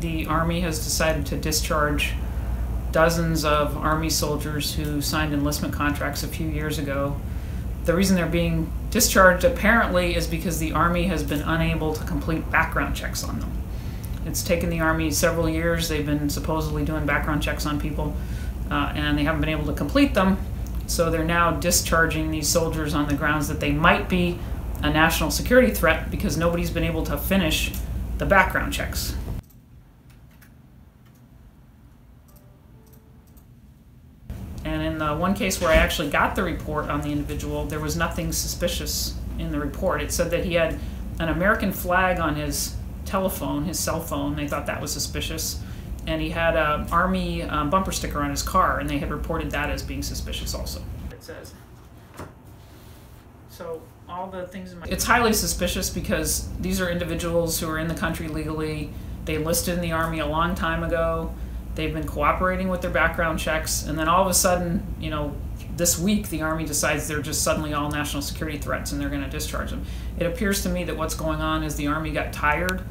the Army has decided to discharge dozens of Army soldiers who signed enlistment contracts a few years ago. The reason they're being discharged apparently is because the Army has been unable to complete background checks on them. It's taken the Army several years. They've been supposedly doing background checks on people, and they haven't been able to complete them. So they're now discharging these soldiers on the grounds that they might be a national security threat because nobody's been able to finish the background checks. And in the one case where I actually got the report on the individual, there was nothing suspicious in the report. It said that he had an American flag on his telephone, his cell phone. They thought that was suspicious. And he had an Army bumper sticker on his car, and they had reported that as being suspicious also. It says. So all the things it's highly suspicious because these are individuals who are in the country legally. They enlisted in the Army a long time ago. They've been cooperating with their background checks, and then all of a sudden, you know, this week the Army decides they're just suddenly all national security threats and they're going to discharge them. It appears to me that what's going on is the Army got tired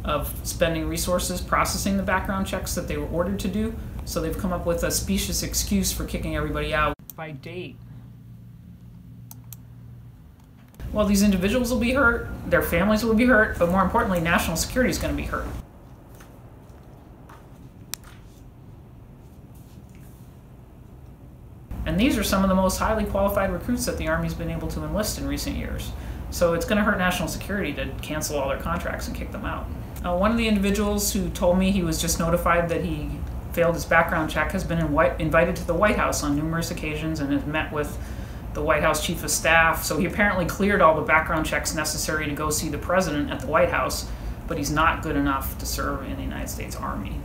of spending resources processing the background checks that they were ordered to do, so they've come up with a specious excuse for kicking everybody out. By date. Well, these individuals will be hurt, their families will be hurt, but more importantly, national security is going to be hurt. And these are some of the most highly qualified recruits that the Army's been able to enlist in recent years. So it's going to hurt national security to cancel all their contracts and kick them out. One of the individuals who told me he was just notified that he failed his background check has been invited to the White House on numerous occasions and has met with the White House Chief of Staff. So he apparently cleared all the background checks necessary to go see the President at the White House, but he's not good enough to serve in the United States Army.